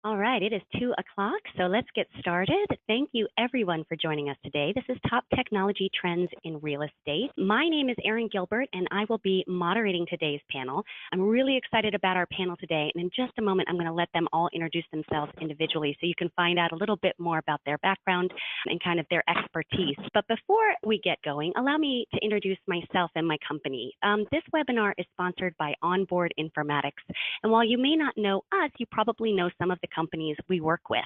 All right, it is 2 o'clock, so let's get started. Thank you everyone for joining us today. This is Top Technology Trends in Real Estate. My name is Erin Gilbert, and I will be moderating today's panel. I'm really excited about our panel today, and in just a moment, I'm going to let them all introduce themselves individually so you can find out a little bit more about their background and kind of their expertise. But before we get going, allow me to introduce myself and my company. This webinar is sponsored by Onboard Informatics, and while you may not know us, you probably know some of the companies we work with.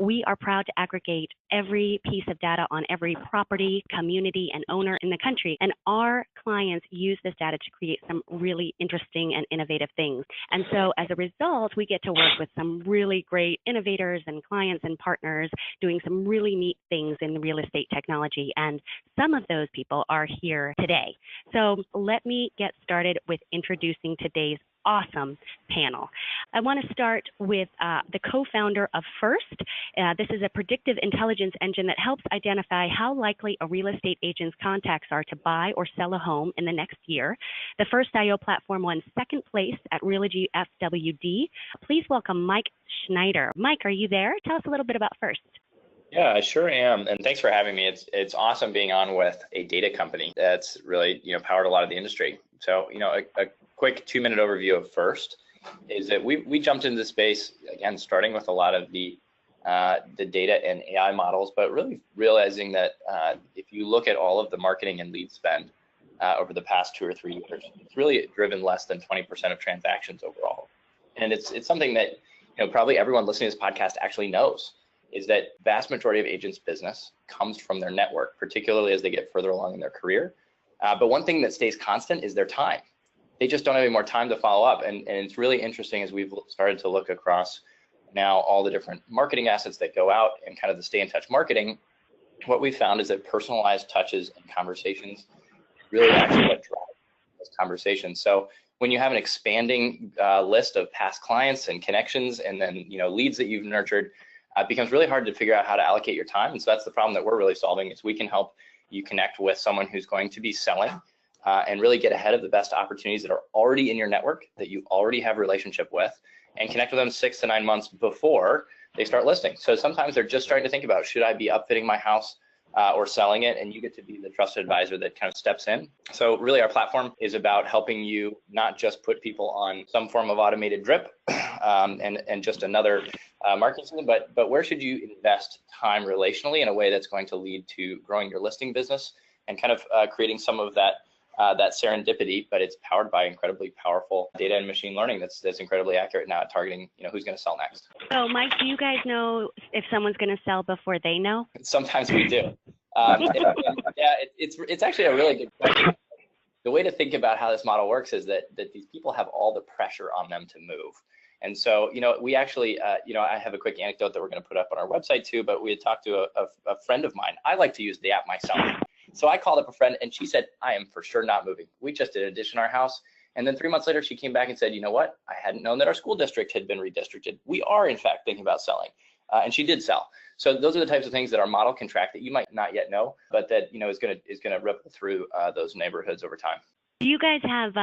We are proud to aggregate every piece of data on every property, community, and owner in the country, and our clients use this data to create some really interesting and innovative things. And so as a result, we get to work with some really great innovators and clients and partners doing some really neat things in real estate technology, and some of those people are here today. So let me get started with introducing today's awesome panel. I want to start with the co-founder of First. This is a predictive intelligence engine that helps identify how likely a real estate agent's contacts are to buy or sell a home in the next year. The First.io platform won second place at Relogy FWD. Please welcome Mike Schneider. Mike, are you there? Tell us a little bit about First. Yeah, I sure am, and thanks for having me. It's awesome being on with a data company that's really powered a lot of the industry. So a quick 2-minute overview of First is that we jumped into the space again, starting with a lot of the data and AI models, but really realizing that if you look at all of the marketing and lead spend over the past 2 or 3 years, it's really driven less than 20% of transactions overall, and it's something that probably everyone listening to this podcast actually knows. Is that vast majority of agents' business comes from their network, particularly as they get further along in their career. But one thing that stays constant is their time. They just don't have any more time to follow up. And it's really interesting as we've started to look across now all the different marketing assets that go out and kind of the stay in touch marketing. What we found is that personalized touches and conversations really actually what drive those conversations. So when you have an expanding list of past clients and connections and then leads that you've nurtured, it becomes really hard to figure out how to allocate your time. And so that's the problem that we're really solving is we can help you connect with someone who's going to be selling and really get ahead of the best opportunities that are already in your network that you already have a relationship with and connect with them 6 to 9 months before they start listing. So sometimes they're just starting to think about, should I be upfitting my house or selling it? And you get to be the trusted advisor that kind of steps in. So really our platform is about helping you not just put people on some form of automated drip and just another marketing system, but where should you invest time relationally in a way that's going to lead to growing your listing business and kind of creating some of that serendipity, but it's powered by incredibly powerful data and machine learning that's incredibly accurate now at targeting who's going to sell next. So Mike, do you guys know if someone's going to sell before they know? Sometimes we do. It's actually a really good question. The way to think about how this model works is that these people have all the pressure on them to move. And so, we actually, I have a quick anecdote that we're going to put up on our website too, but we had talked to a friend of mine. I like to use the app myself. So I called up a friend and she said, I am for sure not moving. We just did an addition to our house. And then 3 months later, she came back and said, you know what? I hadn't known that our school district had been redistricted. We are in fact thinking about selling. And she did sell. So those are the types of things that our model can track that you might not yet know, but that, is going to ripple through those neighborhoods over time. Do you guys have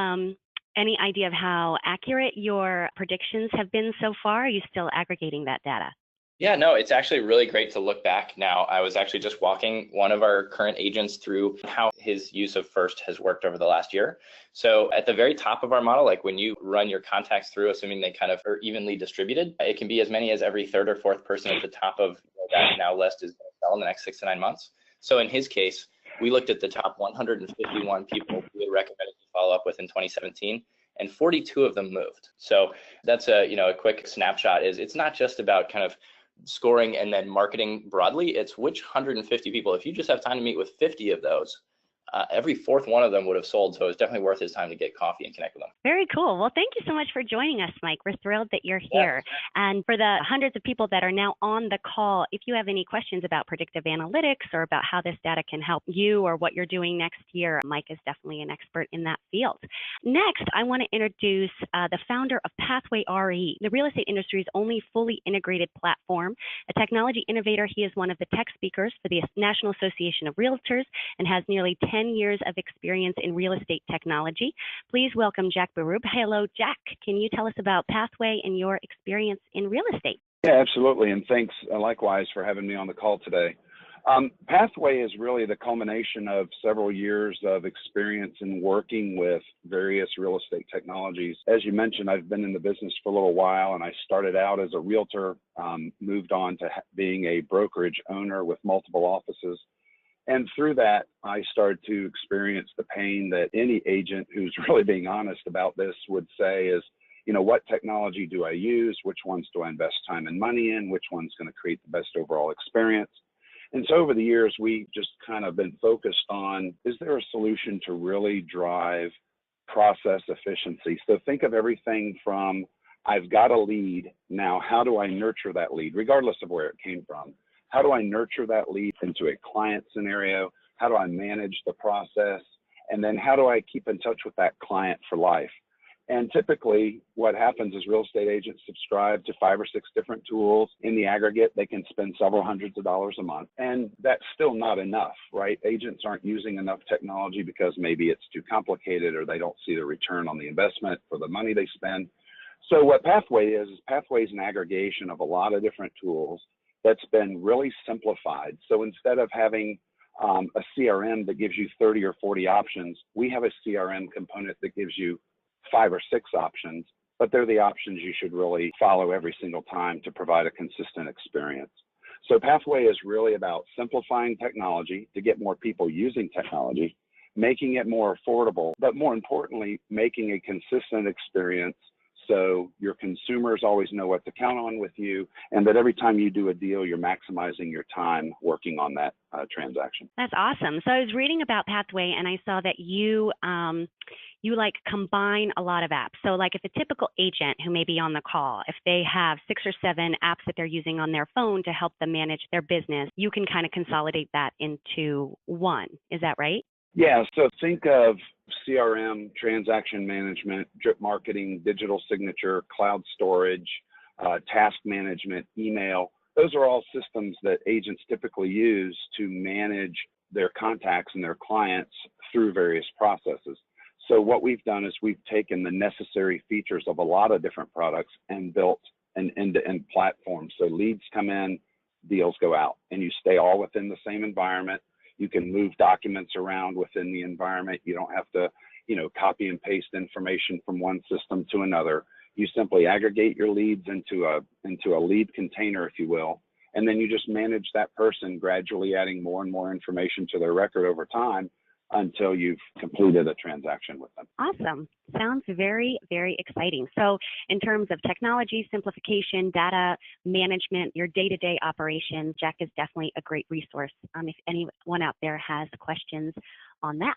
any idea of how accurate your predictions have been so far? Are you still aggregating that data? Yeah, no, it's actually really great to look back now. I was actually just walking one of our current agents through how his use of First has worked over the last year. So at the very top of our model, like when you run your contacts through, assuming they kind of are evenly distributed, it can be as many as every 3rd or 4th person at the top of that now list is going to sell in the next 6 to 9 months. So in his case, we looked at the top 151 people we had recommended to follow up with in 2017. And 42 of them moved. So that's a quick snapshot. It's not just about kind of scoring and then marketing broadly. It's which 150 people. If you just have time to meet with 50 of those, every 4th one of them would have sold. So it's definitely worth his time to get coffee and connect with them. Very cool. Well, thank you so much for joining us, Mike. We're thrilled that you're here. Yeah. And for the hundreds of people that are now on the call, if you have any questions about predictive analytics or about how this data can help you or what you're doing next year, Mike is definitely an expert in that field. Next, I want to introduce the founder of Pathway RE, the real estate industry's only fully integrated platform. A technology innovator, he is one of the tech speakers for the National Association of Realtors and has nearly 10 years of experience in real estate technology. Please welcome Jack Berube. Hello, Jack. Can you tell us about Pathway and your experience in real estate? Yeah, absolutely. And thanks likewise for having me on the call today. Pathway is really the culmination of several years of experience in working with various real estate technologies. As you mentioned, I've been in the business for a little while, and I started out as a realtor, moved on to being a brokerage owner with multiple offices. And through that, I started to experience the pain that any agent who's really being honest about this would say is, what technology do I use? Which ones do I invest time and money in? Which one's going to create the best overall experience? And so over the years, we've just kind of been focused on, is there a solution to really drive process efficiency? So think of everything from, I've got a lead. Now, how do I nurture that lead, regardless of where it came from? How do I nurture that lead into a client scenario? How do I manage the process? And then how do I keep in touch with that client for life? And typically what happens is real estate agents subscribe to 5 or 6 different tools. In the aggregate, they can spend several hundreds of dollars a month. And that's still not enough, right? Agents aren't using enough technology because maybe it's too complicated or they don't see the return on the investment for the money they spend. So what Pathway is Pathway is an aggregation of a lot of different tools that's been really simplified. So instead of having a CRM that gives you 30 or 40 options, we have a CRM component that gives you 5 or 6 options, but they're the options you should really follow every single time to provide a consistent experience. So Pathway is really about simplifying technology to get more people using technology, making it more affordable, but more importantly, making a consistent experience so your consumers always know what to count on with you, and that every time you do a deal, you're maximizing your time working on that transaction. That's awesome. So I was reading about Pathway, and I saw that you like combine a lot of apps. So like if a typical agent who may be on the call, if they have 6 or 7 apps that they're using on their phone to help them manage their business, you can kind of consolidate that into one. Is that right? Yeah, so think of CRM, transaction management, drip marketing, digital signature, cloud storage, task management, email. Those are all systems that agents typically use to manage their contacts and their clients through various processes. So what we've done is we've taken the necessary features of a lot of different products and built an end-to-end platform. So leads come in, deals go out, and you stay all within the same environment. You can move documents around within the environment. You don't have to, copy and paste information from one system to another. You simply aggregate your leads into a lead container, if you will, and then you just manage that person, gradually adding more and more information to their record over time until you've completed a transaction with them. Awesome. Sounds very, very exciting. So in terms of technology, simplification, data management, your day-to-day operations, Jack is definitely a great resource if anyone out there has questions on that.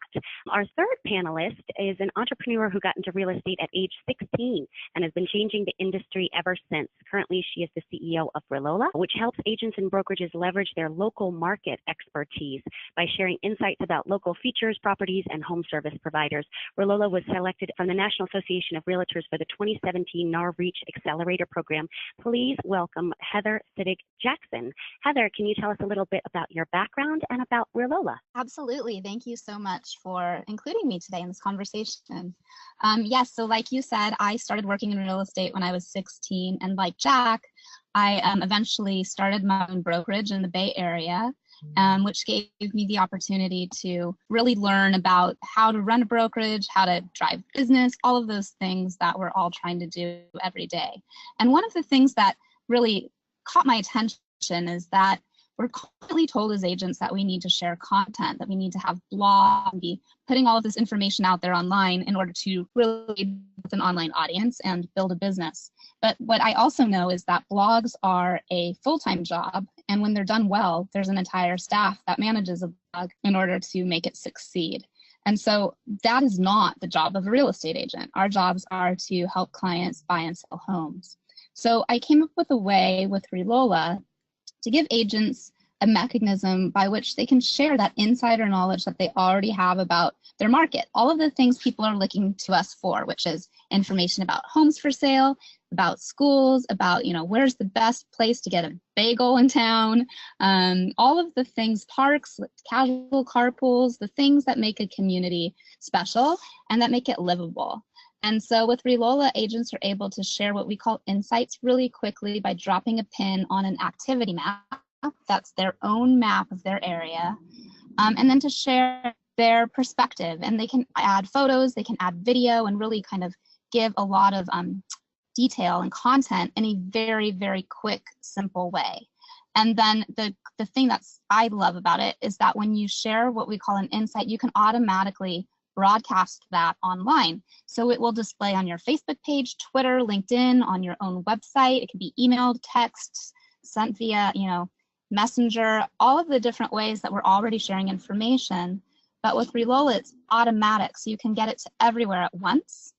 Our third panelist is an entrepreneur who got into real estate at age 16 and has been changing the industry ever since. Currently, she is the CEO of Relola, which helps agents and brokerages leverage their local market expertise by sharing insights about local features, properties, and home service providers. Relola was selected from the National Association of Realtors for the 2017 NAR Reach Accelerator Program. Please welcome Heather Siddig Jackson. Heather, can you tell us a little bit about your background and about Relola? Absolutely. Thank you so much for including me today in this conversation. Yes, so like you said, I started working in real estate when I was 16, and like Jack, I eventually started my own brokerage in the Bay Area, which gave me the opportunity to really learn about how to run a brokerage, how to drive business, all of those things that we're all trying to do every day. And one of the things that really caught my attention is that we're constantly told as agents that we need to share content, that we need to have blogs, and be putting all of this information out there online in order to really with an online audience and build a business. But what I also know is that blogs are a full-time job, and when they're done well, there's an entire staff that manages a blog in order to make it succeed. And so that is not the job of a real estate agent. Our jobs are to help clients buy and sell homes. So I came up with a way with Relola to give agents a mechanism by which they can share that insider knowledge that they already have about their market. All of the things people are looking to us for, which is information about homes for sale, about schools, about, where's the best place to get a bagel in town, all of the things, parks, casual carpools, the things that make a community special and that make it livable. And so with Relola, agents are able to share what we call insights really quickly by dropping a pin on an activity map. That's their own map of their area. And then to share their perspective. And they can add photos, they can add video, and really kind of give a lot of detail and content in a very, very quick, simple way. And then the thing that's I love about it is that when you share what we call an insight, you can automatically broadcast that online. So it will display on your Facebook page, Twitter, LinkedIn, on your own website. It can be emailed, text, sent via, Messenger, all of the different ways that we're already sharing information. But with Relola, it's automatic, so you can get it to everywhere at once.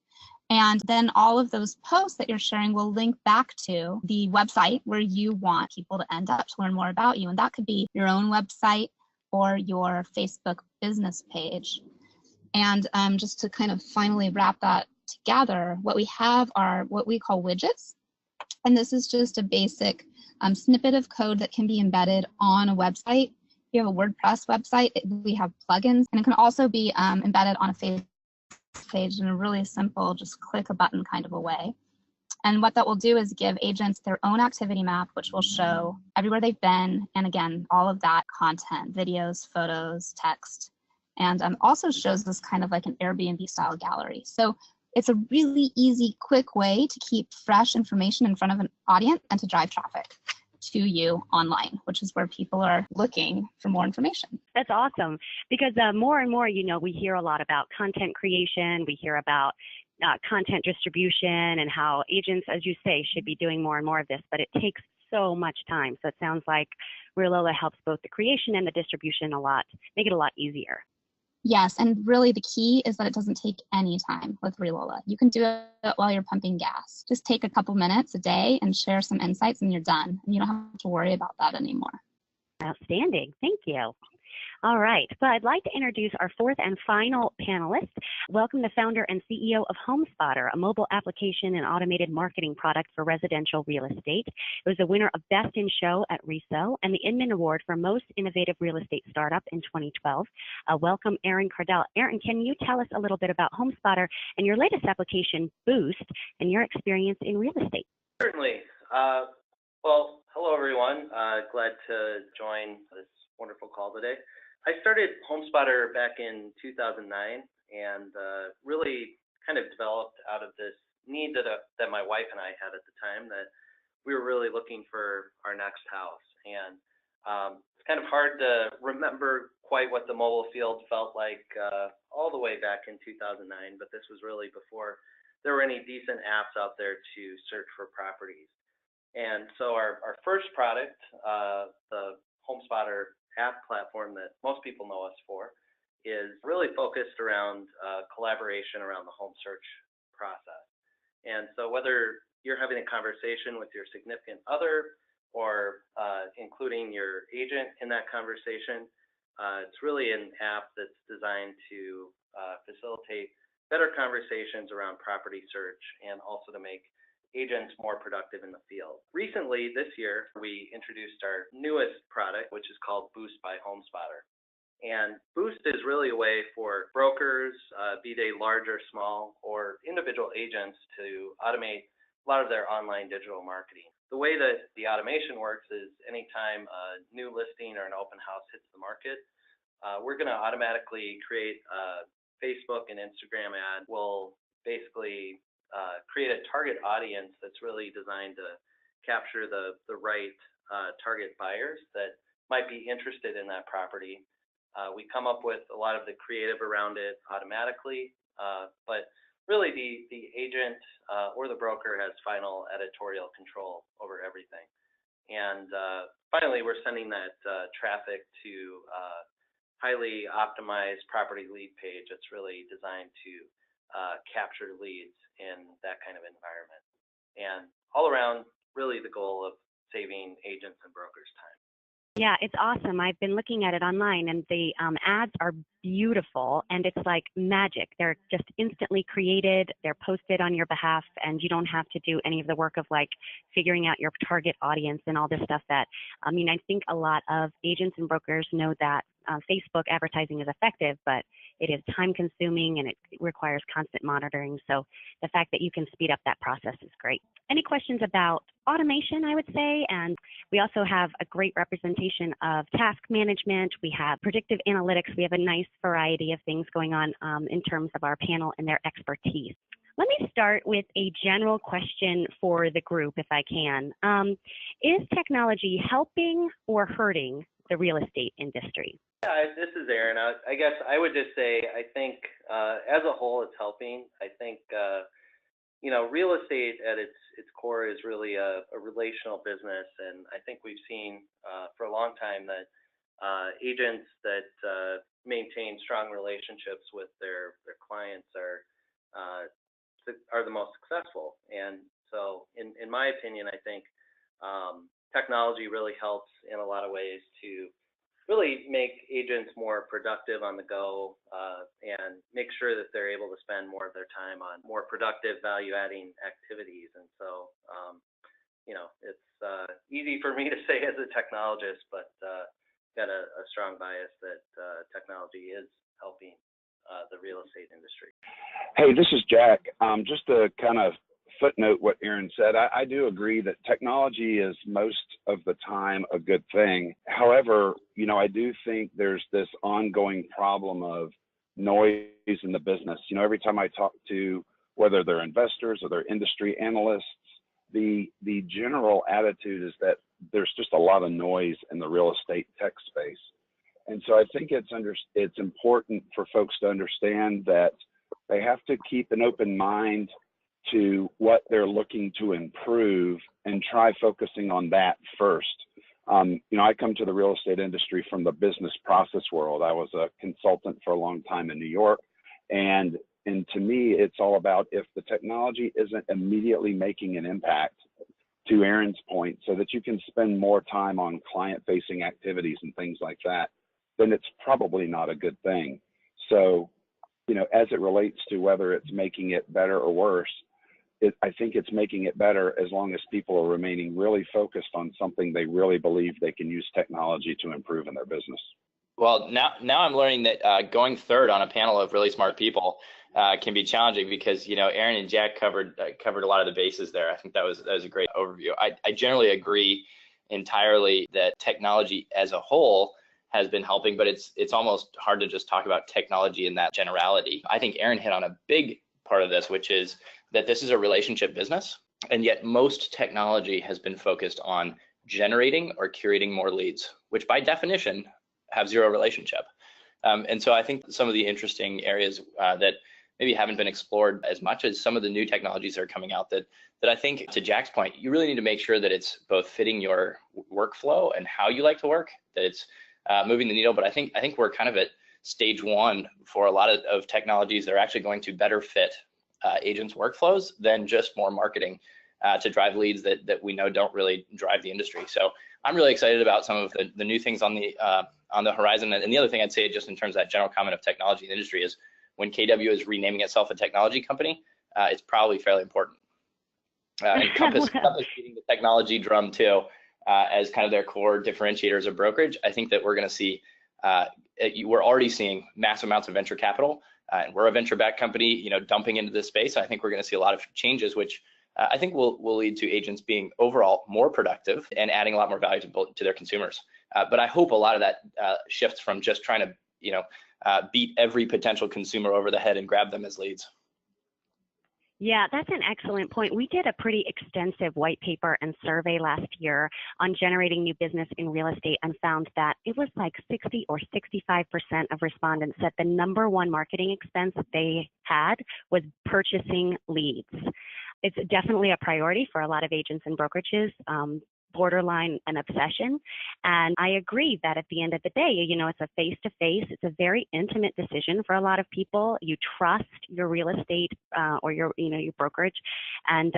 And then all of those posts that you're sharing will link back to the website where you want people to end up to learn more about you. And that could be your own website or your Facebook business page. And just to kind of finally wrap that together, what we have are what we call widgets. And this is just a basic snippet of code that can be embedded on a website. If you have a WordPress website, we have plugins, and it can also be embedded on a Facebook page in a really simple, just click a button kind of a way. And what that will do is give agents their own activity map, which will show everywhere they've been. And again, all of that content, videos, photos, text, and also shows this kind of like an Airbnb style gallery. So it's a really easy, quick way to keep fresh information in front of an audience and to drive traffic to you online, which is where people are looking for more information. That's awesome, because more and more, we hear a lot about content creation. We hear about content distribution and how agents, as you say, should be doing more and more of this, but it takes so much time. So it sounds like Relola helps both the creation and the distribution make it a lot easier. Yes, and really the key is that it doesn't take any time with Relola. You can do it while you're pumping gas. Just take a couple minutes a day and share some insights and you're done. And you don't have to worry about that anymore. Outstanding. Thank you. All right, so I'd like to introduce our fourth and final panelist. Welcome the founder and CEO of HomeSpotter, a mobile application and automated marketing product for residential real estate. It was the winner of Best in Show at Resell and the Inman Award for Most Innovative Real Estate Startup in 2012. Welcome, Aaron Cardell. Aaron, can you tell us a little bit about HomeSpotter and your latest application, Boost, and your experience in real estate? Certainly. Well, hello, everyone. Glad to join this wonderful call today. I started HomeSpotter back in 2009 and really kind of developed out of this need that my wife and I had at the time, that we were really looking for our next house. And it's kind of hard to remember quite what the mobile field felt like all the way back in 2009, but this was really before there were any decent apps out there to search for properties. And so our first product, the HomeSpotter app platform that most people know us for, is really focused around collaboration around the home search process. And so whether you're having a conversation with your significant other or including your agent in that conversation, it's really an app that's designed to facilitate better conversations around property search and also to make agents more productive in the field. Recently, this year, we introduced our newest product, which is called Boost by HomeSpotter. And Boost is really a way for brokers, be they large or small, or individual agents to automate a lot of their online digital marketing. The way that the automation works is anytime a new listing or an open house hits the market, we're going to automatically create a Facebook and Instagram ad. We'll basically create a target audience that's really designed to capture the right target buyers that might be interested in that property. We come up with a lot of the creative around it automatically, but really the agent or the broker has final editorial control over everything. And finally, we're sending that traffic to highly optimized property lead page that's really designed to capture leads in that kind of environment. And all around, really the goal of saving agents and brokers time. Yeah, it's awesome. I've been looking at it online, and the ads are beautiful, and it's like magic. They're just instantly created. They're posted on your behalf, and you don't have to do any of the work of like figuring out your target audience and all this stuff that, I think a lot of agents and brokers know that Facebook advertising is effective, but it is time consuming and it requires constant monitoring. So the fact that you can speed up that process is great. Any questions about automation, I would say, and we also have a great representation of task management. We have predictive analytics. We have a nice variety of things going on in terms of our panel and their expertise. Let me start with a general question for the group, if I can. Is technology helping or hurting the real estate industry? Yeah, this is Aaron. I guess I would just say, I think as a whole, it's helping. I think, real estate at its core is really a relational business. And I think we've seen for a long time that agents that maintain strong relationships with their clients are the most successful. And so in my opinion, I think technology really helps in a lot of ways to really make agents more productive on the go and make sure that they're able to spend more of their time on more productive value-adding activities. And so, it's easy for me to say as a technologist, but got a strong bias that technology is helping the real estate industry. Hey, this is Jack. Just to kind of footnote what Aaron said, I do agree that technology is most of the time a good thing. However, I do think there's this ongoing problem of noise in the business. Every time I talk to whether they're investors or they're industry analysts, the general attitude is that there's just a lot of noise in the real estate tech space. And so I think it's important for folks to understand that they have to keep an open mind to what they're looking to improve and try focusing on that first. I come to the real estate industry from the business process world. I was a consultant for a long time in New York. And to me, it's all about if the technology isn't immediately making an impact, to Aaron's point, so that you can spend more time on client-facing activities and things like that, then it's probably not a good thing. So, as it relates to whether it's making it better or worse, I think it's making it better as long as people are remaining really focused on something they really believe they can use technology to improve in their business. Well, now I'm learning that going third on a panel of really smart people can be challenging because, Aaron and Jack covered a lot of the bases there. I think that was a great overview. I generally agree entirely that technology as a whole has been helping, but it's almost hard to just talk about technology in that generality. I think Aaron hit on a big part of this, which is that this is a relationship business, and yet most technology has been focused on generating or curating more leads, which by definition have zero relationship. And so I think some of the interesting areas that maybe haven't been explored as much as some of the new technologies that are coming out that I think, to Jack's point, you really need to make sure that it's both fitting your workflow and how you like to work, that it's moving the needle. But I think we're kind of at stage one for a lot of technologies that are actually going to better fit agents' workflows than just more marketing to drive leads that we know don't really drive the industry. So I'm really excited about some of the new things on the horizon. And the other thing I'd say, just in terms of that general comment of technology in the industry, is when KW is renaming itself a technology company, it's probably fairly important. And Compass beating the technology drum too, as kind of their core differentiators of brokerage. I think that we're going to see, we're already seeing massive amounts of venture capital, and we're a venture-backed company, dumping into this space. I think we're going to see a lot of changes, which I think will lead to agents being overall more productive and adding a lot more value to their consumers. But I hope a lot of that shifts from just trying to, beat every potential consumer over the head and grab them as leads. Yeah, that's an excellent point. We did a pretty extensive white paper and survey last year on generating new business in real estate and found that it was like 60 or 65% of respondents said the number one marketing expense they had was purchasing leads. It's definitely a priority for a lot of agents and brokerages, borderline an obsession. And I agree that at the end of the day, it's a face-to-face, it's a very intimate decision for a lot of people. You trust your real estate or your brokerage, and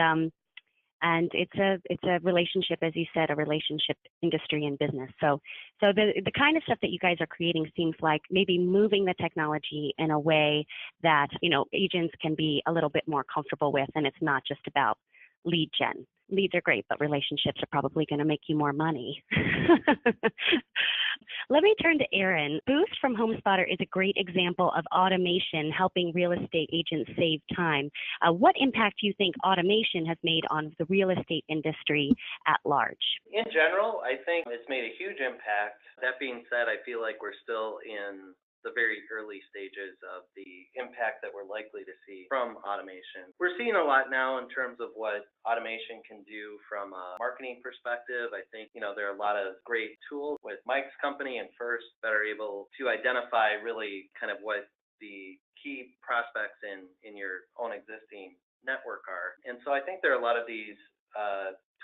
it's a relationship, as you said, a relationship industry and business. So the kind of stuff that you guys are creating seems like maybe moving the technology in a way that agents can be a little bit more comfortable with, and it's not just about lead gen. Leads are great, but relationships are probably going to make you more money. Let me turn to Erin. Boost from HomeSpotter is a great example of automation helping real estate agents save time. What impact do you think automation has made on the real estate industry at large? In general, I think it's made a huge impact. That being said, I feel like we're still in the very early stages of the impact that we're likely to see from automation. We're seeing a lot now in terms of what automation can do from a marketing perspective. I think, there are a lot of great tools with Mike's company and First that are able to identify really kind of what the key prospects in your own existing network are. And so I think there are a lot of these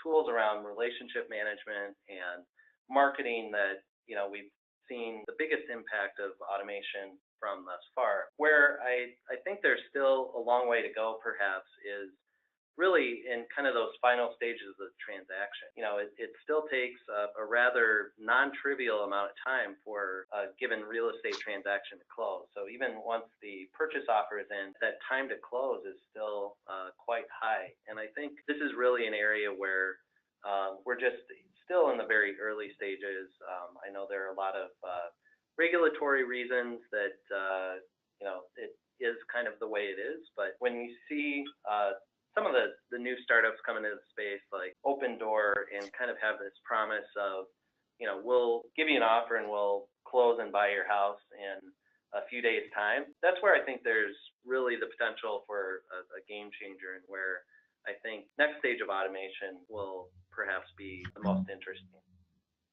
tools around relationship management and marketing that, we've seen the biggest impact of automation from thus far. Where I think there's still a long way to go, perhaps, is really in kind of those final stages of the transaction. It still takes a rather non-trivial amount of time for a given real estate transaction to close. So even once the purchase offer is in, that time to close is still quite high. And I think this is really an area where we're just still in the very early stages. I know there are a lot of regulatory reasons that, it is kind of the way it is. But when you see some of the new startups come into the space like Opendoor and kind of have this promise of, we'll give you an offer and we'll close and buy your house in a few days' time, that's where I think there's really the potential for a game changer, and where I think next stage of automation will perhaps be the most interesting.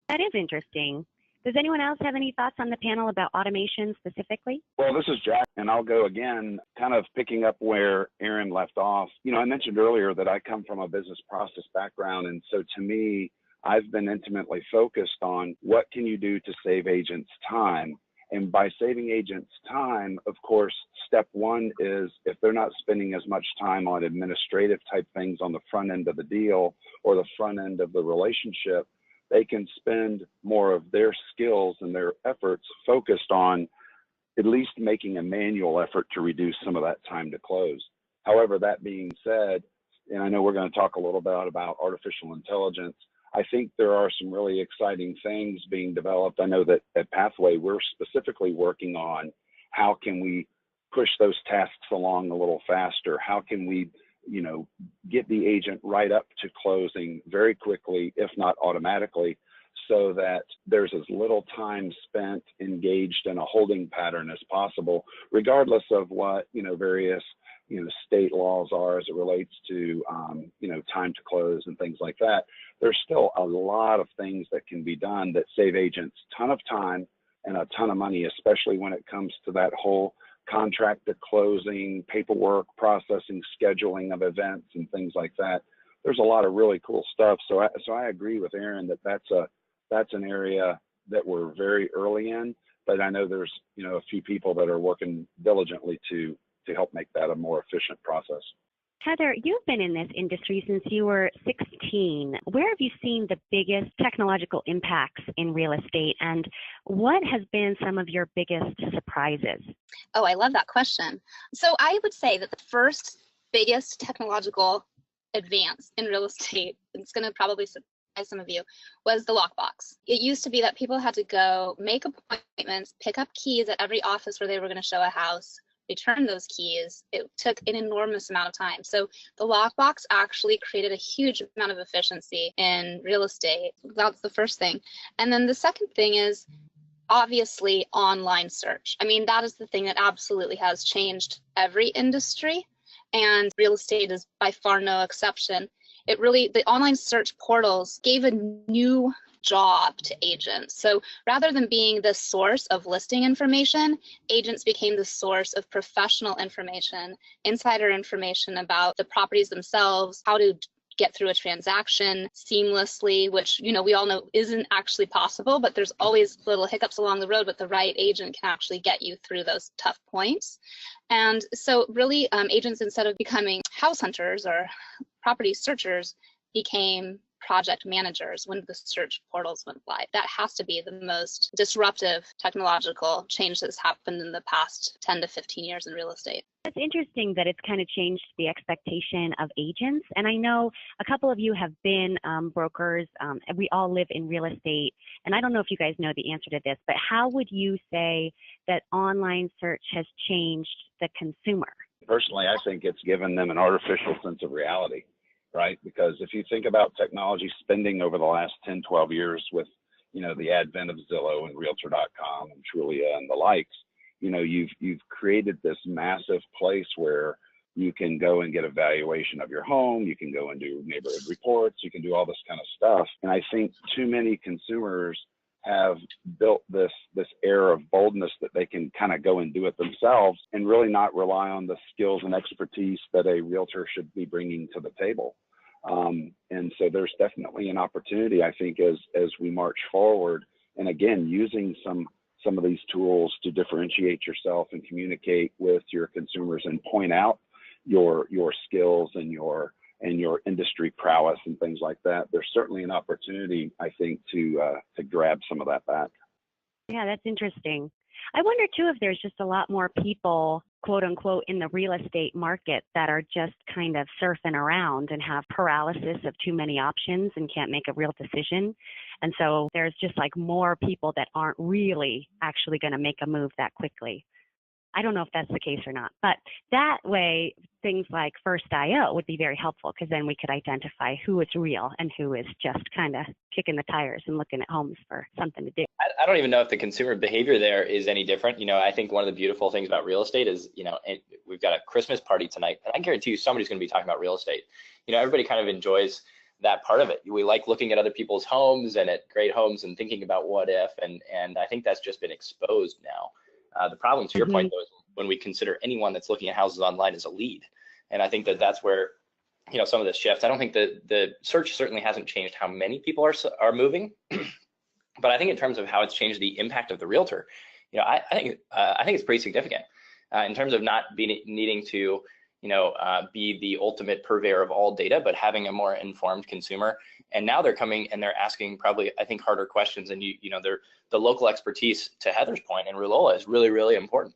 That is interesting. Does anyone else have any thoughts on the panel about automation specifically? Well, this is Jack, and I'll go again, kind of picking up where Erin left off. I mentioned earlier that I come from a business process background, and so to me, I've been intimately focused on what can you do to save agents time. And by saving agents time, of course, step one is if they're not spending as much time on administrative type things on the front end of the deal or the front end of the relationship, they can spend more of their skills and their efforts focused on at least making a manual effort to reduce some of that time to close. However, that being said, and I know we're going to talk a little bit about artificial intelligence, I think there are some really exciting things being developed. I know that at Pathway, we're specifically working on how can we push those tasks along a little faster? How can we, get the agent right up to closing very quickly, if not automatically, so that there's as little time spent engaged in a holding pattern as possible, regardless of what, various, state laws are as it relates to, time to close and things like that. There's still a lot of things that can be done that save agents a ton of time and a ton of money, especially when it comes to that whole contract to closing, paperwork, processing, scheduling of events and things like that. There's a lot of really cool stuff. So I agree with Erin that that's an area that we're very early in, but I know there's, a few people that are working diligently to help make that a more efficient process. Heather, you've been in this industry since you were 16. Where have you seen the biggest technological impacts in real estate, and what has been some of your biggest surprises? Oh, I love that question. So I would say that the first biggest technological advance in real estate, it's going to probably surprise some of you, was the lockbox. It used to be that people had to go make appointments, pick up keys at every office where they were going to show a house, return those keys. It took an enormous amount of time. So the lockbox actually created a huge amount of efficiency in real estate. That's the first thing. And then the second thing is obviously online search. I mean, that is the thing that absolutely has changed every industry, and real estate is by far no exception. The online search portals gave a new job to agents. So rather than being the source of listing information, agents became the source of professional information, insider information about the properties themselves, how to get through a transaction seamlessly, which, we all know isn't actually possible, but there's always little hiccups along the road, but the right agent can actually get you through those tough points. And so really, agents, instead of becoming house hunters or property searchers, became project managers when the search portals went live. That has to be the most disruptive technological change that's happened in the past 10 to 15 years in real estate. It's interesting that it's kind of changed the expectation of agents. And I know a couple of you have been brokers. We all live in real estate. And I don't know if you guys know the answer to this, but how would you say that online search has changed the consumer? Personally, I think it's given them an artificial sense of reality, right? Because if you think about technology spending over the last 10, 12 years with, the advent of Zillow and Realtor.com and Trulia and the likes, you've created this massive place where you can go and get a valuation of your home, you can go and do neighborhood reports, you can do all this kind of stuff. And I think too many consumers have built this air of boldness that they can kind of go and do it themselves and really not rely on the skills and expertise that a realtor should be bringing to the table. And so there's definitely an opportunity, I think, as we march forward. And again, using some of these tools to differentiate yourself and communicate with your consumers and point out your skills and your industry prowess and things like that. There's certainly an opportunity, I think, to grab some of that back. Yeah, that's interesting. I wonder too if there's just a lot more people, quote unquote, in the real estate market that are just kind of surfing around and have paralysis of too many options and can't make a real decision. And so there's just like more people that aren't really actually going to make a move that quickly. I don't know if that's the case or not, but that way things like First.io would be very helpful because then we could identify who is real and who is just kind of kicking the tires and looking at homes for something to do. I don't even know if the consumer behavior there is any different. I think one of the beautiful things about real estate is, we've got a Christmas party tonight, and I guarantee you somebody's going to be talking about real estate. Everybody kind of enjoys that part of it. We like looking at other people's homes and at great homes and thinking about what if, and I think that's just been exposed now. The problem, to your point, though, is when we consider anyone that's looking at houses online as a lead. And I think that's where, some of this shifts. I don't think the search certainly hasn't changed how many people are moving, but I think in terms of how it's changed the impact of the realtor, I think it's pretty significant in terms of not needing to, be the ultimate purveyor of all data, but having a more informed consumer. And now they're coming and they're asking probably, I think, harder questions. And the local expertise, to Heather's point, and Relola is really, really important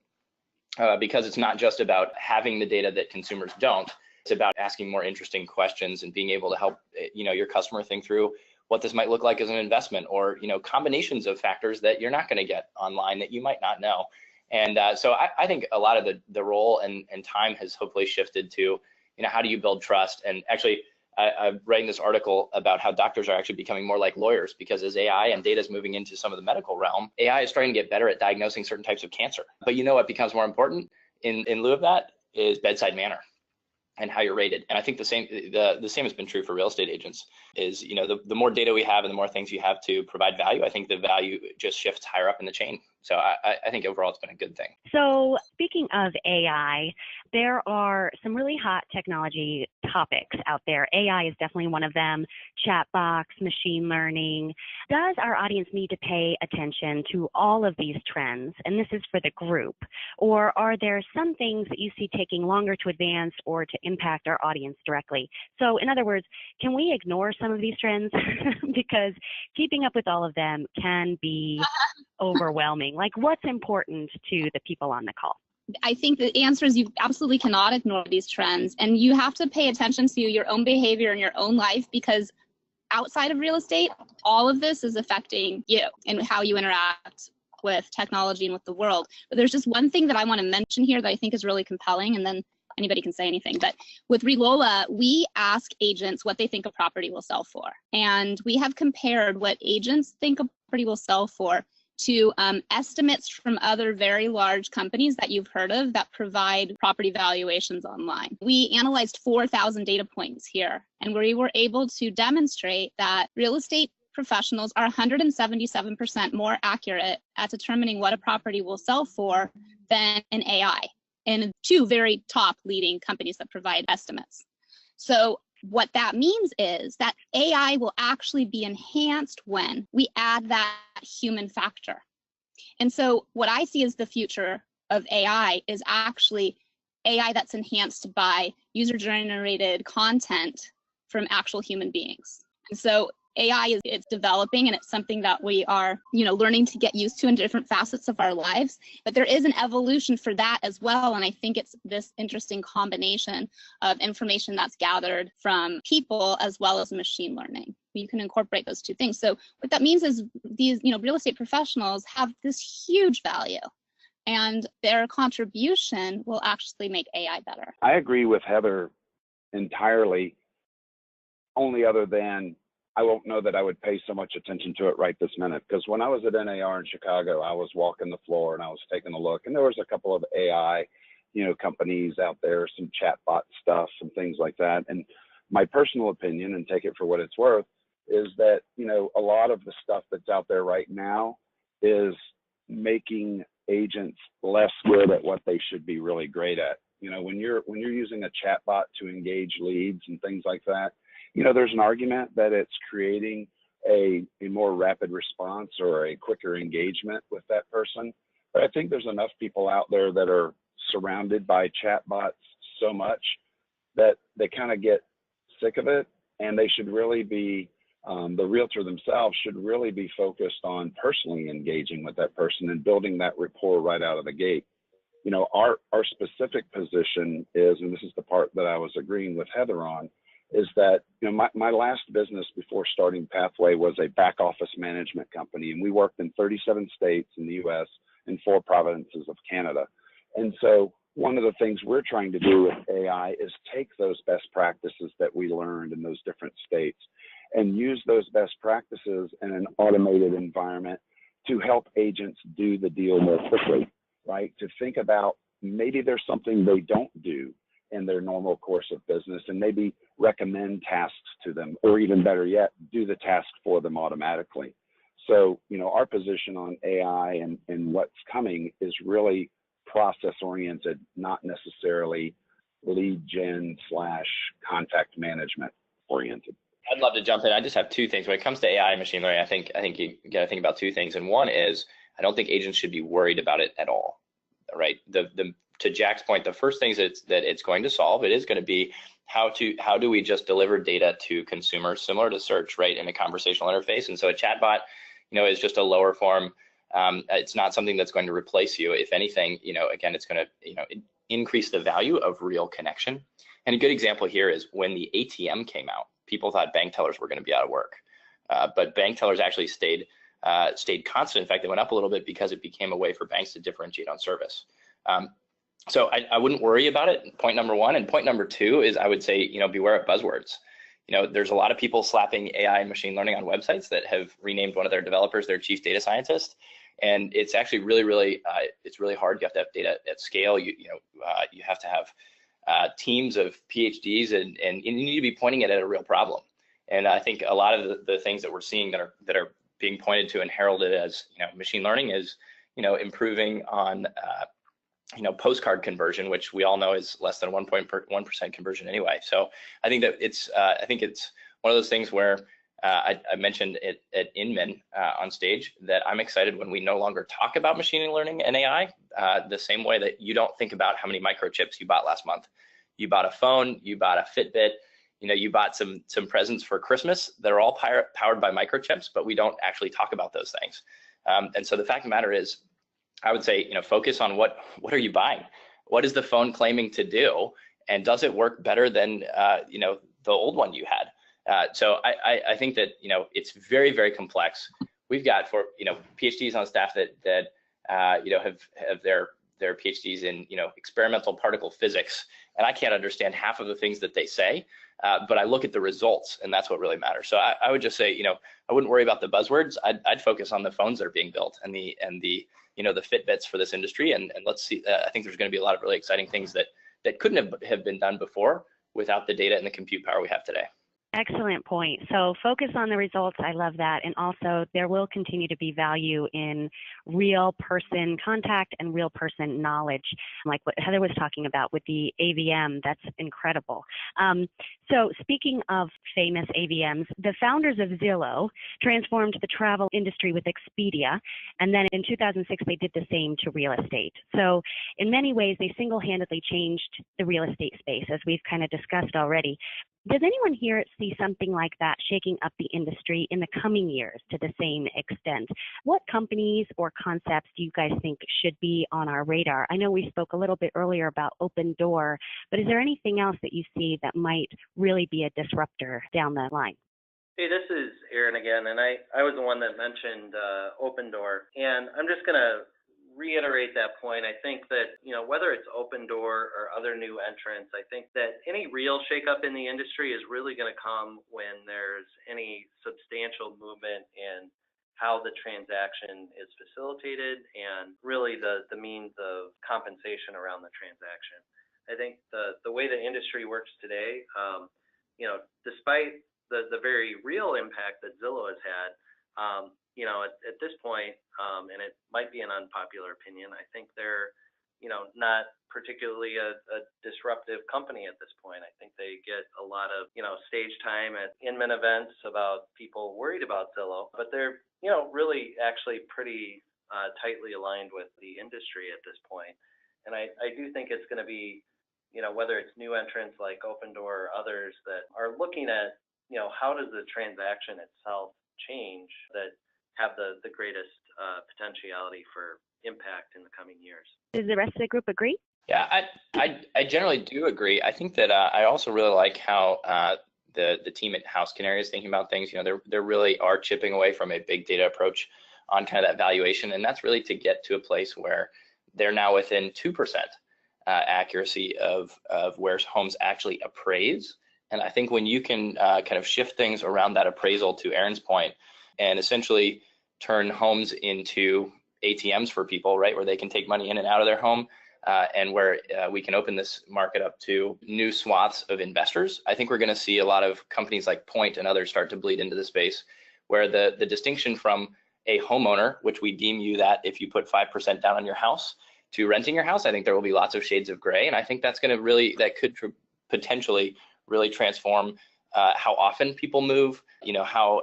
because it's not just about having the data that consumers don't. It's about asking more interesting questions and being able to help, your customer think through what this might look like as an investment, or, combinations of factors that you're not going to get online that you might not know. And so I think a lot of the role and time has hopefully shifted to, how do you build trust? And actually, I'm writing this article about how doctors are actually becoming more like lawyers, because as AI and data is moving into some of the medical realm, AI is starting to get better at diagnosing certain types of cancer. But what becomes more important in lieu of that is bedside manner and how you're rated. And I think the same has been true for real estate agents is, the more data we have and the more things you have to provide value, I think the value just shifts higher up in the chain. So I think overall it's been a good thing. So speaking of AI, there are some really hot technology topics out there. AI is definitely one of them, chatbots, machine learning. Does our audience need to pay attention to all of these trends? And this is for the group. Or are there some things that you see taking longer to advance or to impact our audience directly? So in other words, can we ignore some of these trends? Because keeping up with all of them can be overwhelming. Like, what's important to the people on the call? I think the answer is you absolutely cannot ignore these trends, and you have to pay attention to your own behavior in your own life, because outside of real estate, all of this is affecting you and how you interact with technology and with the world. But there's just one thing that I want to mention here that I think is really compelling, and then anybody can say anything. But with Relola, we ask agents what they think a property will sell for. And we have compared what agents think a property will sell for to estimates from other very large companies that you've heard of that provide property valuations online. We analyzed 4,000 data points here, and we were able to demonstrate that real estate professionals are 177% more accurate at determining what a property will sell for than an AI, and two very top leading companies that provide estimates. So what that means is that AI will actually be enhanced when we add that human factor. And so what I see as the future of AI is actually AI that's enhanced by user-generated content from actual human beings. So AI it's developing, and it's something that we are, learning to get used to in different facets of our lives. But there is an evolution for that as well. And I think it's this interesting combination of information that's gathered from people as well as machine learning. You can incorporate those two things. So what that means is these, real estate professionals have this huge value, and their contribution will actually make AI better. I agree with Heather entirely, only other than I won't know that I would pay so much attention to it right this minute, because when I was at NAR in Chicago, I was walking the floor and I was taking a look, and there was a couple of AI, companies out there, some chatbot stuff, some things like that. And my personal opinion, and take it for what it's worth, is that, a lot of the stuff that's out there right now is making agents less good at what they should be really great at. When you're using a chatbot to engage leads and things like that, there's an argument that it's creating a more rapid response or a quicker engagement with that person. But I think there's enough people out there that are surrounded by chatbots so much that they kind of get sick of it, and they should really be, the realtor themselves should really be focused on personally engaging with that person and building that rapport right out of the gate. Our specific position is, and this is the part that I was agreeing with Heather on, is that my last business before starting Pathway was a back office management company, and we worked in 37 states in the US and 4 provinces of Canada. And so one of the things we're trying to do with AI is take those best practices that we learned in those different states and use those best practices in an automated environment to help agents do the deal more quickly, right? To think about maybe there's something they don't do in their normal course of business, and maybe recommend tasks to them, or even better yet, do the task for them automatically. So, our position on AI and what's coming is really process oriented, not necessarily lead gen / contact management oriented. I'd love to jump in. I just have 2 things. When it comes to AI and machine learning, I think you got to think about 2 things. And one is, I don't think agents should be worried about it at all, right? To Jack's point, the first things that it's going to solve, it is going to be how do we just deliver data to consumers, similar to search, right, in a conversational interface. And so a chatbot, is just a lower form. It's not something that's going to replace you. If anything, again, it's going to, increase the value of real connection. And a good example here is when the ATM came out, people thought bank tellers were going to be out of work, but bank tellers actually stayed constant. In fact, they went up a little bit because it became a way for banks to differentiate on service. So I wouldn't worry about it, point number 1. And point number 2 is, I would say, beware of buzzwords. There's a lot of people slapping AI and machine learning on websites that have renamed one of their developers their chief data scientist. And it's actually really hard. You have to have data at scale. You have to have teams of PhDs, and you need to be pointing it at a real problem. And I think a lot of the things that we're seeing that are being pointed to and heralded as, machine learning is, improving on postcard conversion, which we all know is less than 1% conversion anyway. So I think that it's one of those things where I mentioned it at Inman on stage that I'm excited when we no longer talk about machine learning and AI the same way that you don't think about how many microchips you bought last month. You bought a phone, you bought a Fitbit, you bought some presents for Christmas that are all powered by microchips, but we don't actually talk about those things. And so the fact of the matter is, I would say, focus on what are you buying? What is the phone claiming to do? And does it work better than, the old one you had? So I think that, it's very, very complex. We've got PhDs on staff that have their PhDs in, experimental particle physics. And I can't understand half of the things that they say, but I look at the results, and that's what really matters. So I would just say, I wouldn't worry about the buzzwords. I'd focus on the phones that are being built and the the Fitbits for this industry, and let's see. I think there's going to be a lot of really exciting things that couldn't have been done before without the data and the compute power we have today. Excellent point. So focus on the results. I love that. And also there will continue to be value in real person contact and real person knowledge, like what Heather was talking about with the AVM. That's incredible. So speaking of famous AVMs, the founders of Zillow transformed the travel industry with Expedia. And then in 2006, they did the same to real estate. So in many ways, they single-handedly changed the real estate space, as we've kind of discussed already. Does anyone here see something like that shaking up the industry in the coming years to the same extent? What companies or concepts do you guys think should be on our radar? I know we spoke a little bit earlier about open door, but is there anything else that you see that might really be a disruptor down the line? Hey, this is Aaron again, and I was the one that mentioned open door, and I'm just going to reiterate that point. I think that, whether it's open door or other new entrants, I think that any real shakeup in the industry is really going to come when there's any substantial movement in how the transaction is facilitated and really the means of compensation around the transaction. I think the way the industry works today, despite the very real impact that Zillow has had, at this point, and it might be an unpopular opinion, I think they're, not particularly a disruptive company at this point. I think they get a lot of, stage time at Inman events about people worried about Zillow, but they're, really actually pretty tightly aligned with the industry at this point. And I do think it's going to be, whether it's new entrants like Open Door or others that are looking at, how does the transaction itself change that have the greatest potentiality for impact in the coming years. Does the rest of the group agree? Yeah, I generally do agree. I think that I also really like how the team at House Canary is thinking about things. They really are chipping away from a big data approach on kind of that valuation, and that's really to get to a place where they're now within 2% accuracy of where homes actually appraise. And I think when you can kind of shift things around that appraisal, to Aaron's point, and essentially turn homes into ATMs for people, right, where they can take money in and out of their home, and where we can open this market up to new swaths of investors. I think we're going to see a lot of companies like Point and others start to bleed into the space, where the distinction from a homeowner, which we deem you that if you put 5% down on your house, to renting your house, I think there will be lots of shades of gray, and I think that's going to really, that could potentially really transform how often people move, how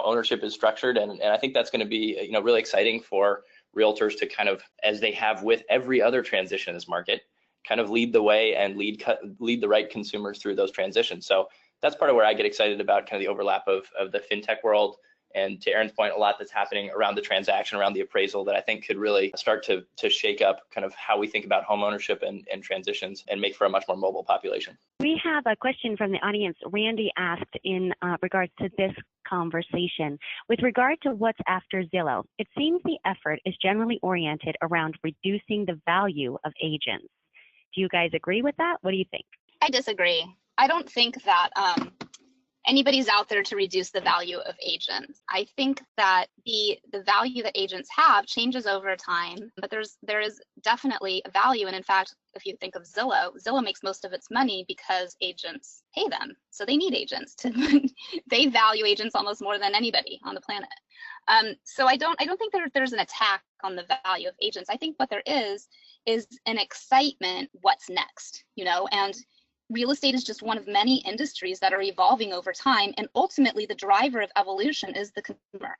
ownership is structured, and I think that's going to be really exciting for realtors to kind of, as they have with every other transition in this market, kind of lead the way and lead the right consumers through those transitions. So that's part of where I get excited about kind of the overlap of the fintech world. And to Aaron's point, a lot that's happening around the transaction, around the appraisal, that I think could really start to shake up kind of how we think about home ownership and transitions, and make for a much more mobile population. We have a question from the audience. Randy asked in regards to this conversation. With regard to what's after Zillow, it seems the effort is generally oriented around reducing the value of agents. Do you guys agree with that? What do you think? I disagree. I don't think that anybody's out there to reduce the value of agents. I think that the value that agents have changes over time, but there is definitely a value. And in fact, if you think of Zillow makes most of its money because agents pay them. So they need agents they value agents almost more than anybody on the planet. So I don't think there's an attack on the value of agents. I think what there is an excitement, what's next, and real estate is just one of many industries that are evolving over time, and ultimately the driver of evolution is the consumer.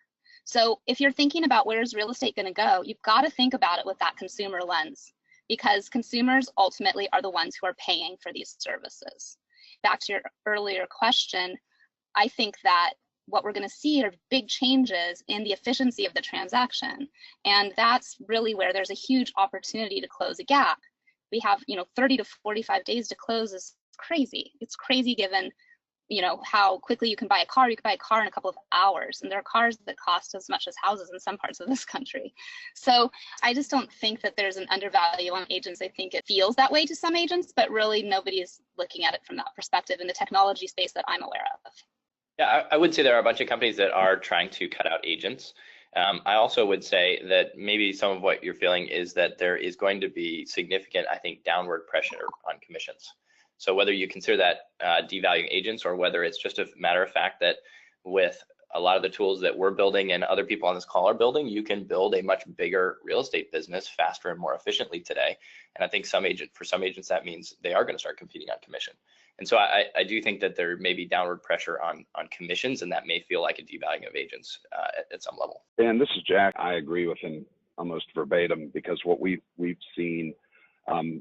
So if you're thinking about where is real estate going to go, you've got to think about it with that consumer lens, because consumers ultimately are the ones who are paying for these services. Back to your earlier question, I think that what we're going to see are big changes in the efficiency of the transaction, and that's really where there's a huge opportunity to close a gap. We have 30 to 45 days to close is crazy. It's crazy given how quickly you can buy a car. You can buy a car in a couple of hours, and there are cars that cost as much as houses in some parts of this country. So I just don't think that there's an undervalue on agents. I think it feels that way to some agents, but really nobody is looking at it from that perspective in the technology space that I'm aware of. Yeah, I would say there are a bunch of companies that are trying to cut out agents. I also would say that maybe some of what you're feeling is that there is going to be significant, I think, downward pressure on commissions. So whether you consider that devaluing agents, or whether it's just a matter of fact that with a lot of the tools that we're building and other people on this call are building, you can build a much bigger real estate business faster and more efficiently today. And I think for some agents, that means they are going to start competing on commission. And so I do think that there may be downward pressure on commissions, and that may feel like a devaluing of agents at some level. And this is Jack. I agree with him almost verbatim, because what we've seen,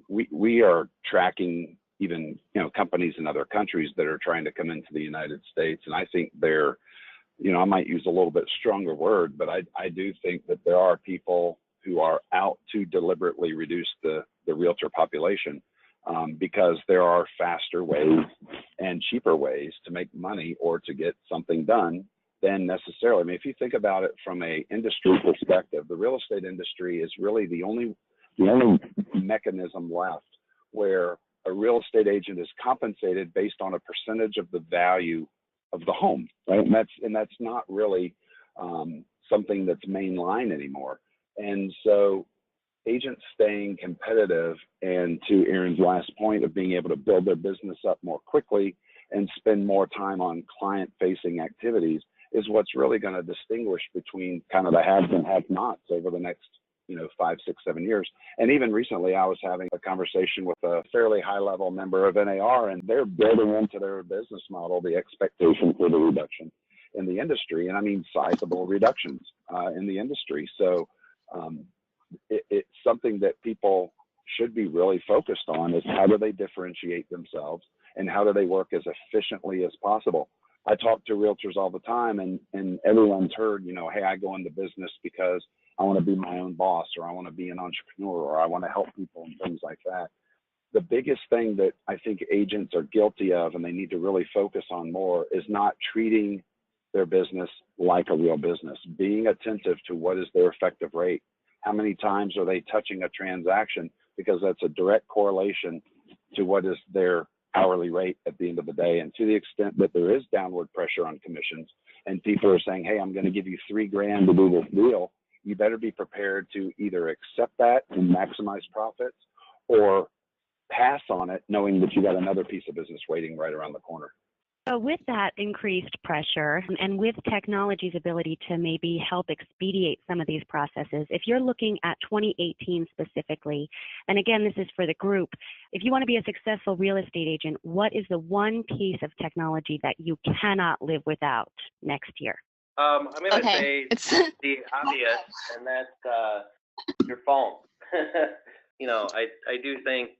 we are tracking even, companies in other countries that are trying to come into the United States. And I think they're, I might use a little bit stronger word, but I do think that there are people who are out to deliberately reduce the realtor population, because there are faster ways and cheaper ways to make money or to get something done than necessarily. I mean, if you think about it from a industry perspective, the real estate industry is really the only mechanism left where a real estate agent is compensated based on a percentage of the value of the home, right? And that's not really something that's mainline anymore. And so agents staying competitive, and to Aaron's last point of being able to build their business up more quickly and spend more time on client-facing activities, is what's really going to distinguish between kind of the haves and have-nots over the next 5, 6, 7 years. And even recently, I was having a conversation with a fairly high-level member of NAR, and they're building into their business model the expectation for the reduction in the industry, and I mean sizable reductions in the industry. So it's something that people should be really focused on, is how do they differentiate themselves and how do they work as efficiently as possible. I talk to realtors all the time, and everyone's heard, hey, I go into business because I want to be my own boss, or I want to be an entrepreneur, or I want to help people and things like that. The biggest thing that I think agents are guilty of, and they need to really focus on more, is not treating their business like a real business, being attentive to what is their effective rate. How many times are they touching a transaction? Because that's a direct correlation to what is their hourly rate at the end of the day. And to the extent that there is downward pressure on commissions and people are saying, hey, I'm going to give you $3,000 to do this deal, you better be prepared to either accept that and maximize profits, or pass on it knowing that you got another piece of business waiting right around the corner. So with that increased pressure and with technology's ability to maybe help expedite some of these processes, if you're looking at 2018 specifically, and again, this is for the group, if you want to be a successful real estate agent, what is the one piece of technology that you cannot live without next year? I'm going to say the obvious, and that's your phone. I do think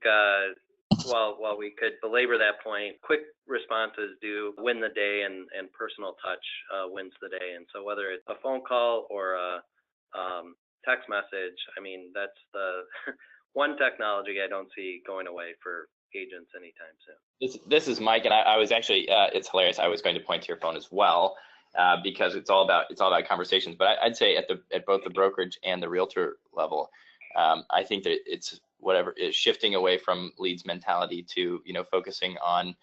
while we could belabor that point, quick responses do win the day, and personal touch wins the day. And so whether it's a phone call or a text message, I mean, that's the one technology I don't see going away for agents anytime soon. This is Mike, and I was actually, it's hilarious. I was going to point to your phone as well, because it's all about conversations. But I'd say at both the brokerage and the realtor level, I think that it's shifting away from leads mentality to focusing on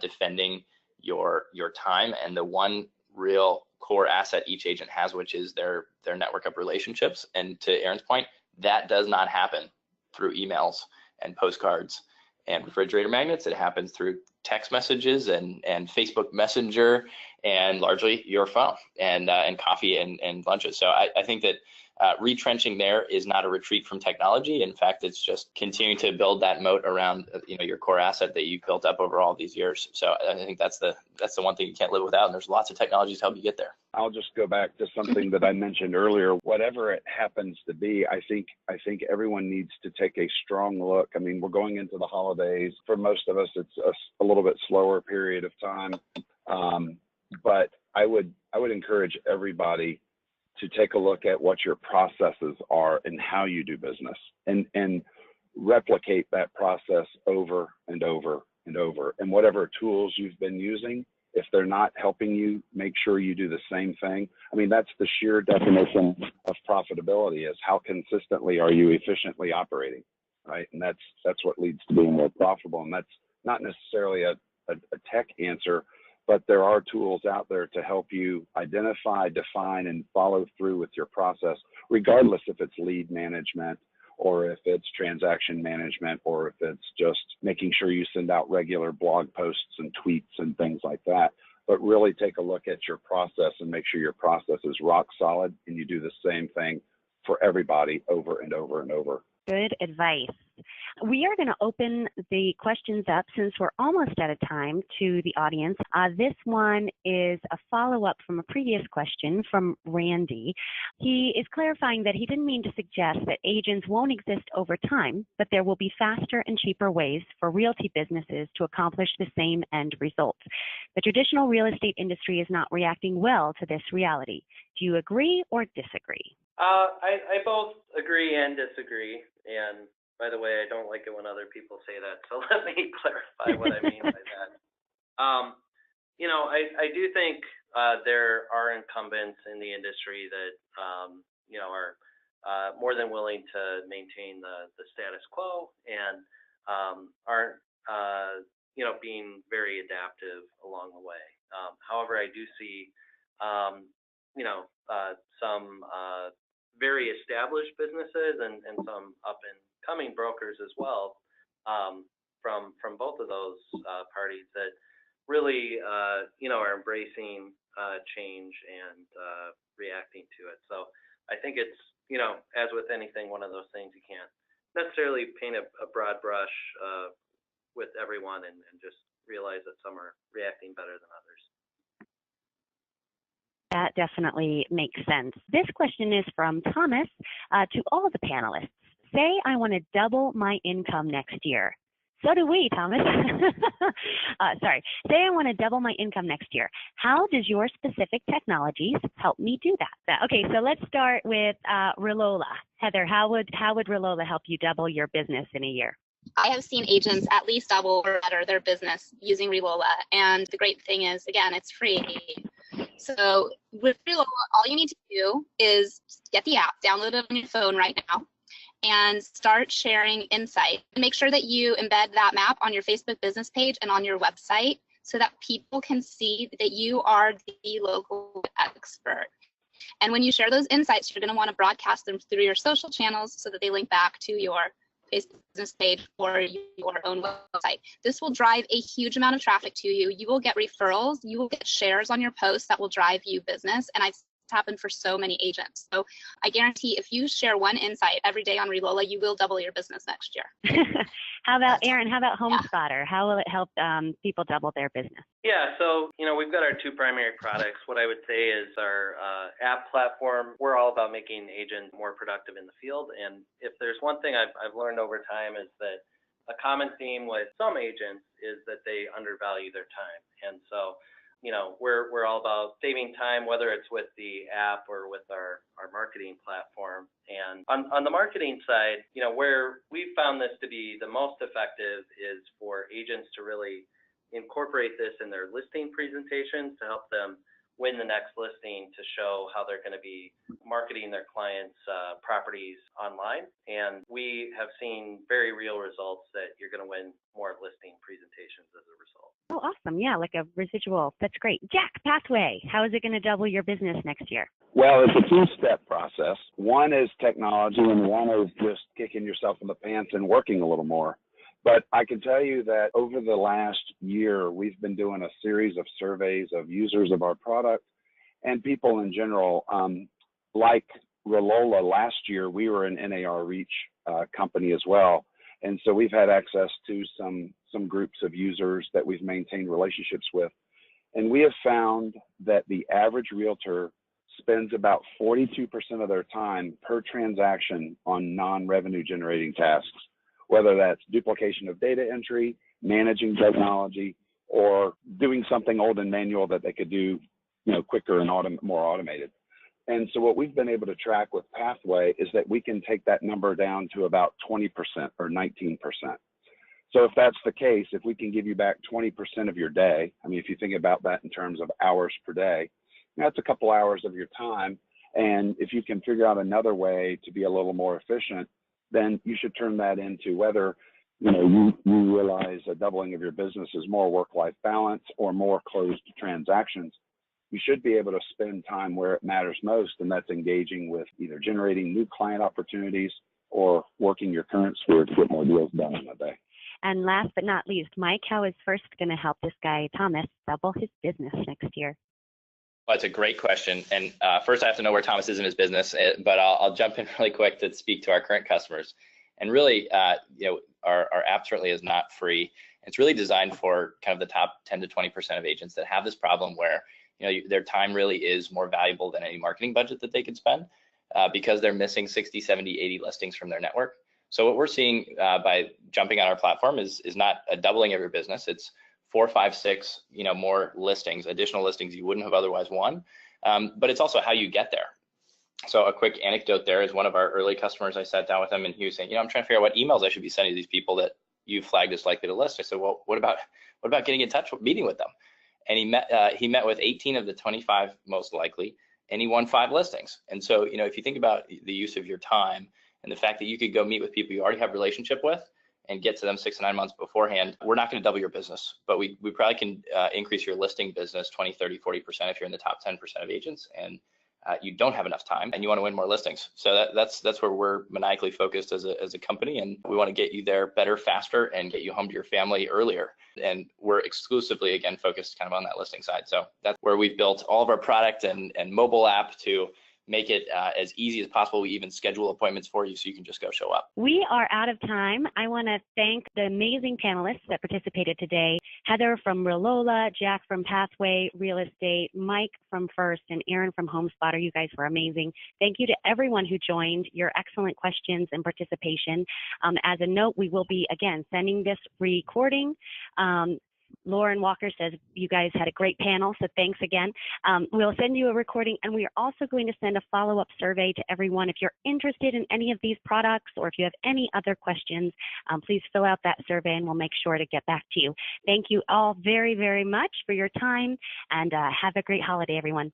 defending your time and the one real core asset each agent has, which is their network of relationships. And to Aaron's point, that does not happen through emails and postcards and refrigerator magnets. It happens through text messages and Facebook Messenger, and largely your phone and coffee and lunches. So I think that retrenching there is not a retreat from technology. In fact, it's just continuing to build that moat around your core asset that you've built up over all these years. So I think that's the one thing you can't live without, and there's lots of technologies to help you get there. I'll just go back to something that I mentioned earlier. Whatever it happens to be, I think everyone needs to take a strong look. I mean, we're going into the holidays. For most of us, it's a little bit slower period of time. But I would encourage everybody to take a look at what your processes are and how you do business, and replicate that process over and over and over. And whatever tools you've been using, if they're not helping you, make sure you do the same thing. I mean, that's the sheer definition of profitability, is how consistently are you efficiently operating, right? And that's what leads to being more profitable. And that's not necessarily a tech answer, but there are tools out there to help you identify, define, and follow through with your process, regardless if it's lead management or if it's transaction management or if it's just making sure you send out regular blog posts and tweets and things like that. But really take a look at your process and make sure your process is rock solid and you do the same thing for everybody over and over and over. Good advice. We are going to open the questions up since we're almost out of time to the audience. This one is a follow-up from a previous question from Randy. He is clarifying that he didn't mean to suggest that agents won't exist over time, but there will be faster and cheaper ways for realty businesses to accomplish the same end result. The traditional real estate industry is not reacting well to this reality. Do you agree or disagree? I both agree and disagree. And by the way, I don't like it when other people say that. So let me clarify what I mean by that. I do think there are incumbents in the industry that, are more than willing to maintain the status quo and aren't, being very adaptive along the way. However, I do see, some very established businesses and some up and coming brokers as well from both of those parties that really, are embracing change and reacting to it. So I think it's, as with anything, one of those things you can't necessarily paint a broad brush with everyone and just realize that some are reacting better than others. That definitely makes sense. This question is from Thomas to all of the panelists. Say I want to double my income next year. So do we, Thomas. Say I want to double my income next year. How does your specific technologies help me do that? Okay, so let's start with Relola. Heather, how would Relola help you double your business in a year? I have seen agents at least double or better their business using Relola. And the great thing is, again, it's free. So with Relola, all you need to do is get the app, download it on your phone right now, and start sharing insight. Make sure that you embed that map on your Facebook business page and on your website so that people can see that you are the local expert. And when you share those insights, you're going to want to broadcast them through your social channels so that they link back to your Facebook business page or your own website. This will drive a huge amount of traffic to you. You will get referrals. You will get shares on your posts that will drive you business. And I've happened for so many agents. So I guarantee if you share one insight every day on Relola, you will double your business next year. How about Aaron? How about HomeSpotter? Yeah. How will it help people double their business? Yeah, so we've got our two primary products. What I would say is our app platform. We're all about making agents more productive in the field. And if there's one thing I've learned over time is that a common theme with some agents is that they undervalue their time. And so we're all about saving time, whether it's with the app or with our marketing platform. And on the marketing side, where we've found this to be the most effective is for agents to really incorporate this in their listing presentations to help them win the next listing, to show how they're going to be marketing their clients' properties online. And we have seen very real results that you're going to win more listing presentations as a result. Oh, awesome. Yeah, like a residual. That's great. Jack, Pathway, how is it going to double your business next year? Well, it's a two-step process. One is technology, and one is just kicking yourself in the pants and working a little more. But I can tell you that over the last year, we've been doing a series of surveys of users of our product and people in general. Like Relola last year, we were an NAR Reach company as well. And so we've had access to some groups of users that we've maintained relationships with. And we have found that the average realtor spends about 42% of their time per transaction on non-revenue generating tasks, whether that's duplication of data entry, managing technology, or doing something old and manual that they could do, quicker and more automated. And so what we've been able to track with Pathway is that we can take that number down to about 20% or 19%. So if that's the case, if we can give you back 20% of your day, I mean, if you think about that in terms of hours per day, that's a couple hours of your time. And if you can figure out another way to be a little more efficient, then you should turn that into whether you realize a doubling of your business is more work-life balance or more closed transactions. You should be able to spend time where it matters most, and that's engaging with either generating new client opportunities or working your current sphere to get more deals done in a day. And last but not least, Mike, how is First going to help this guy, Thomas, double his business next year? Well, it's a great question. And first I have to know where Thomas is in his business, but I'll jump in really quick to speak to our current customers. And really, our app certainly is not free. It's really designed for kind of the top 10 to 20% of agents that have this problem where their time really is more valuable than any marketing budget that they could spend because they're missing 60, 70, 80 listings from their network. So what we're seeing by jumping on our platform is not a doubling of your business. It's 4, 5, 6, more listings, additional listings you wouldn't have otherwise won. But it's also how you get there. So a quick anecdote there is one of our early customers. I sat down with him and he was saying, I'm trying to figure out what emails I should be sending to these people that you flagged as likely to list. I said, well, what about getting in touch with meeting with them? And he met with 18 of the 25 most likely, and he won 5 listings. And so, if you think about the use of your time and the fact that you could go meet with people you already have a relationship with and get to them 6 to 9 months beforehand, we're not going to double your business, but we probably can increase your listing business 20, 30, 40% if you're in the top 10% of agents and you don't have enough time and you want to win more listings. So that's where we're maniacally focused as a company, and we want to get you there better, faster, and get you home to your family earlier. And we're exclusively, again, focused kind of on that listing side. So that's where we've built all of our product and mobile app to make it as easy as possible. We even schedule appointments for you so you can just go show up. We are out of time. I want to thank the amazing panelists that participated today. Heather from Relola, Jack from Pathway Real Estate, Mike from First, and Aaron from HomeSpotter. You guys were amazing. Thank you to everyone who joined, your excellent questions and participation. As a note, we will be, again, sending this recording. Lauren Walker says you guys had a great panel, so thanks again. We'll send you a recording, and we are also going to send a follow-up survey to everyone. If you're interested in any of these products or if you have any other questions, please fill out that survey and we'll make sure to get back to you. Thank you all very, very much for your time, and have a great holiday, everyone.